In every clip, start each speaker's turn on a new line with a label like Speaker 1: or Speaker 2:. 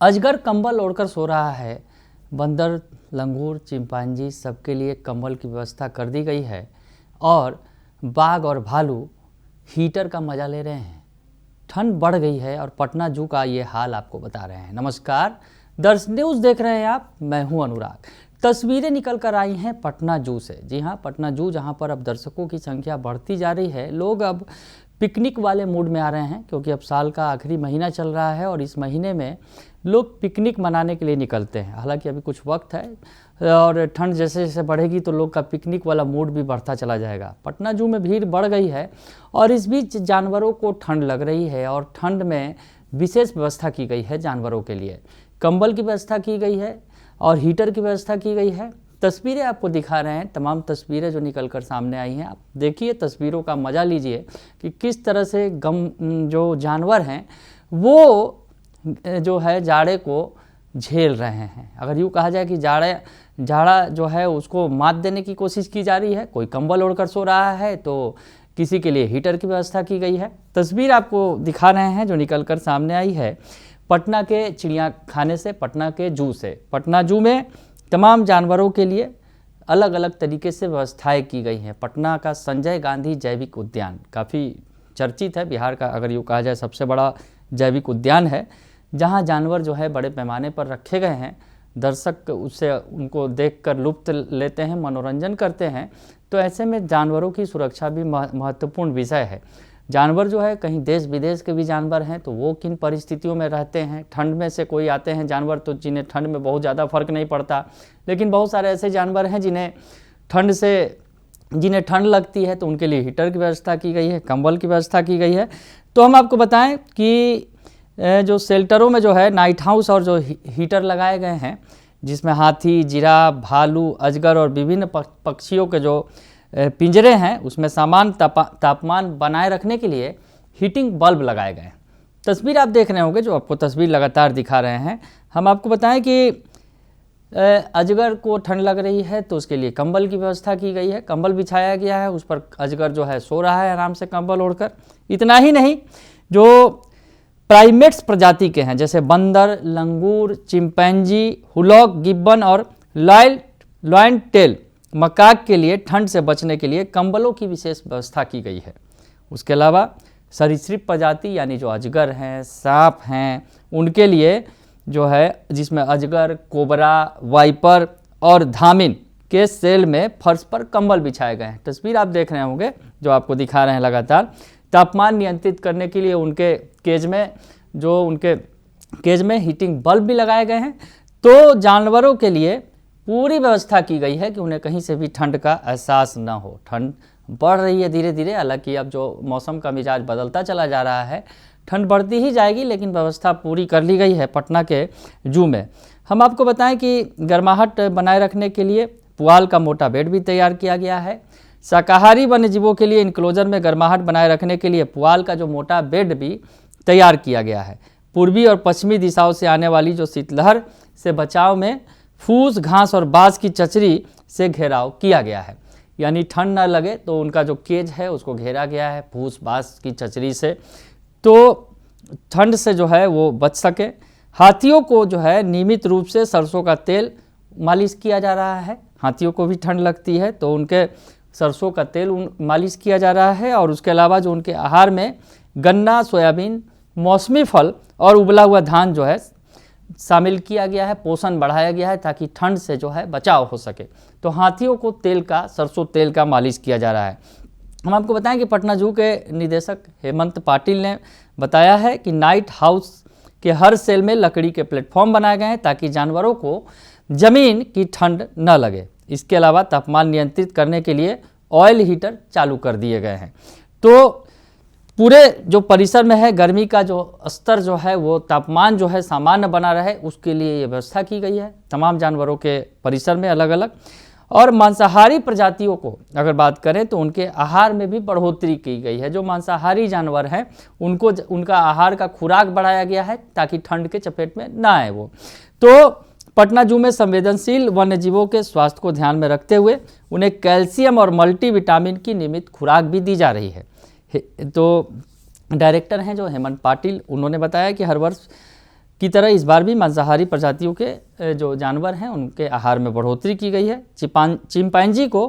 Speaker 1: अजगर कंबल ओढ़कर सो रहा है। बंदर, लंगूर, चिंपांजी सबके लिए कंबल की व्यवस्था कर दी गई है और बाघ और भालू हीटर का मजा ले रहे हैं। ठंड बढ़ गई है और पटना जू का ये हाल आपको बता रहे हैं। नमस्कार, दर्श न्यूज़ देख रहे हैं आप, मैं हूं अनुराग। तस्वीरें निकल कर आई हैं पटना जू से। जी हां, पटना जू जहां पर अब दर्शकों की संख्या बढ़ती जा रही है। लोग अब पिकनिक वाले मूड में आ रहे हैं क्योंकि अब साल का आखिरी महीना चल रहा है और इस महीने में लोग पिकनिक मनाने के लिए निकलते हैं। हालांकि अभी कुछ वक्त है और ठंड जैसे जैसे बढ़ेगी तो लोग का पिकनिक वाला मूड भी बढ़ता चला जाएगा। पटना जू में भीड़ बढ़ गई है और इस बीच जानवरों को ठंड लग रही है और ठंड में विशेष व्यवस्था की गई है। जानवरों के लिए कंबल की व्यवस्था की गई है और हीटर की व्यवस्था की गई है। तस्वीरें आपको दिखा रहे हैं, तमाम तस्वीरें जो निकल कर सामने आई हैं। आप देखिए, तस्वीरों का मज़ा लीजिए कि किस तरह से जो जानवर हैं वो जो है जाड़े को झेल रहे हैं। अगर यूँ कहा जाए कि जाड़ा जो है उसको मात देने की कोशिश की जा रही है। कोई कंबल ओढ़कर सो रहा है तो किसी के लिए हीटर की व्यवस्था की गई है। तस्वीर आपको दिखा रहे हैं जो निकल कर सामने आई है पटना के चिड़ियाखाने से, पटना के जू से। पटना जू में तमाम जानवरों के लिए अलग अलग तरीके से व्यवस्थाएं की गई हैं। पटना का संजय गांधी जैविक उद्यान काफ़ी चर्चित है, बिहार का अगर यूँ कहा जाए सबसे बड़ा जैविक उद्यान है, जहां जानवर जो है बड़े पैमाने पर रखे गए हैं। दर्शक उससे उनको देखकर लुत्फ लेते हैं, मनोरंजन करते हैं। तो ऐसे में जानवरों की सुरक्षा भी महत्वपूर्ण विषय है। जानवर जो है कहीं देश विदेश के भी जानवर हैं तो वो किन परिस्थितियों में रहते हैं। ठंड में से कोई आते हैं जानवर तो जिन्हें ठंड में बहुत ज़्यादा फर्क नहीं पड़ता, लेकिन बहुत सारे ऐसे जानवर हैं जिन्हें ठंड लगती है तो उनके लिए हीटर की व्यवस्था की गई है, कंबल की व्यवस्था की गई है। तो हम आपको बताएं कि जो शेल्टरों में जो है नाइट हाउस और जो हीटर लगाए गए हैं, जिसमें हाथी, जिराफ, भालू, अजगर और विभिन्न पक्षियों के जो पिंजरे हैं उसमें सामान्य तापमान बनाए रखने के लिए हीटिंग बल्ब लगाए गए। तस्वीर आप देख रहे होंगे, जो आपको तस्वीर लगातार दिखा रहे हैं। हम आपको बताएं कि अजगर को ठंड लग रही है तो उसके लिए कंबल की व्यवस्था की गई है। कंबल बिछाया गया है, उस पर अजगर जो है सो रहा है आराम से कंबल ओढ़कर। इतना ही नहीं, जो प्राइमेट्स प्रजाति के हैं जैसे बंदर, लंगूर, चिंपैंजी, हुलॉक, गिब्बन और लॉयन टेल मकाक के लिए ठंड से बचने के लिए कंबलों की विशेष व्यवस्था की गई है। उसके अलावा सरीसृप प्रजाति यानी जो अजगर हैं, सांप हैं, उनके लिए जो है जिसमें अजगर, कोबरा, वाइपर और धामिन के सेल में फर्श पर कंबल बिछाए गए हैं। तस्वीर आप देख रहे होंगे जो आपको दिखा रहे हैं लगातार। तापमान नियंत्रित करने के लिए उनके केज में हीटिंग बल्ब भी लगाए गए हैं। तो जानवरों के लिए पूरी व्यवस्था की गई है कि उन्हें कहीं से भी ठंड का एहसास न हो। ठंड बढ़ रही है धीरे धीरे, हालांकि अब जो मौसम का मिजाज बदलता चला जा रहा है, ठंड बढ़ती ही जाएगी, लेकिन व्यवस्था पूरी कर ली गई है पटना के जू में। हम आपको बताएं कि गर्माहट बनाए रखने के लिए पुआल का मोटा बेड भी तैयार किया गया है। शाकाहारी वन्यजीवों के लिए इनक्लोजर में गर्माहट बनाए रखने के लिए पुआल का जो मोटा बेड भी तैयार किया गया है। पूर्वी और पश्चिमी दिशाओं से आने वाली जो शीतलहर से बचाव में फूस, घास और बाँस की चचरी से घेराव किया गया है, यानी ठंड न लगे तो उनका जो केज है उसको घेरा गया है फूस, बाँस की चचरी से, तो ठंड से जो है वो बच सके। हाथियों को जो है नियमित रूप से सरसों का तेल मालिश किया जा रहा है। हाथियों को भी ठंड लगती है तो उनके सरसों का तेल मालिश किया जा रहा है। और उसके अलावा जो उनके आहार में गन्ना, सोयाबीन, मौसमी फल और उबला हुआ धान जो है शामिल किया गया है, पोषण बढ़ाया गया है ताकि ठंड से जो है बचाव हो सके। तो हाथियों को सरसों तेल का मालिश किया जा रहा है। हम आपको बताएं कि पटना जू के निदेशक हेमंत पाटिल ने बताया है कि नाइट हाउस के हर सेल में लकड़ी के प्लेटफॉर्म बनाए गए हैं ताकि जानवरों को जमीन की ठंड न लगे। इसके अलावा तापमान नियंत्रित करने के लिए ऑयल हीटर चालू कर दिए गए हैं। तो पूरे जो परिसर में है गर्मी का जो स्तर जो है वो तापमान जो है सामान्य बना रहे, उसके लिए ये व्यवस्था की गई है तमाम जानवरों के परिसर में अलग अलग। और मांसाहारी प्रजातियों को अगर बात करें तो उनके आहार में भी बढ़ोतरी की गई है। जो मांसाहारी जानवर हैं उनको उनका आहार का खुराक बढ़ाया गया है ताकि ठंड के चपेट में ना आए वो। तो पटना जू में संवेदनशील वन्यजीवों के स्वास्थ्य को ध्यान में रखते हुए उन्हें कैल्शियम और मल्टीविटामिन की नियमित खुराक भी दी जा रही है। तो डायरेक्टर हैं जो हेमंत पाटिल, उन्होंने बताया कि हर वर्ष की तरह इस बार भी मांसाहारी प्रजातियों के जो जानवर हैं उनके आहार में बढ़ोतरी की गई है। चिंपैंजी को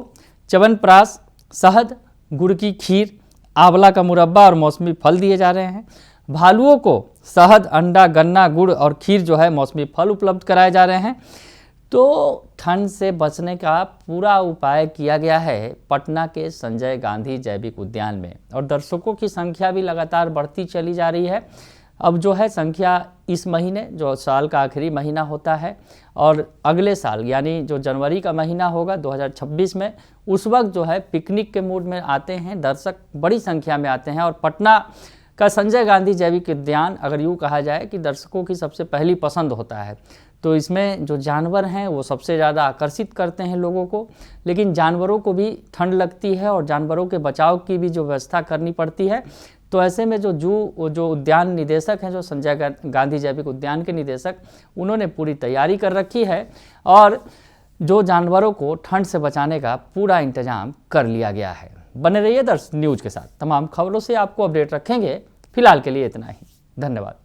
Speaker 1: च्यवनप्राश, शहद, गुड़ की खीर, आंवला का मुरब्बा और मौसमी फल दिए जा रहे हैं। भालुओं को शहद, अंडा, गन्ना, गुड़ और खीर जो है मौसमी फल उपलब्ध कराए जा रहे हैं। तो ठंड से बचने का पूरा उपाय किया गया है पटना के संजय गांधी जैविक उद्यान में, और दर्शकों की संख्या भी लगातार बढ़ती चली जा रही है। अब जो है संख्या इस महीने, जो साल का आखिरी महीना होता है, और अगले साल यानी जो जनवरी का महीना होगा 2026 में, उस वक्त जो है पिकनिक के मूड में आते हैं दर्शक, बड़ी संख्या में आते हैं। और पटना का संजय गांधी जैविक उद्यान अगर यूँ कहा जाए कि दर्शकों की सबसे पहली पसंद होता है। तो इसमें जो जानवर हैं वो सबसे ज़्यादा आकर्षित करते हैं लोगों को, लेकिन जानवरों को भी ठंड लगती है और जानवरों के बचाव की भी जो व्यवस्था करनी पड़ती है। तो ऐसे में जो उद्यान निदेशक हैं, जो संजय गांधी जैविक उद्यान के निदेशक, उन्होंने पूरी तैयारी कर रखी है और जो जानवरों को ठंड से बचाने का पूरा इंतजाम कर लिया गया है। बने रहिए दर्श न्यूज के साथ, तमाम खबरों से आपको अपडेट रखेंगे। फिलहाल के लिए इतना ही, धन्यवाद।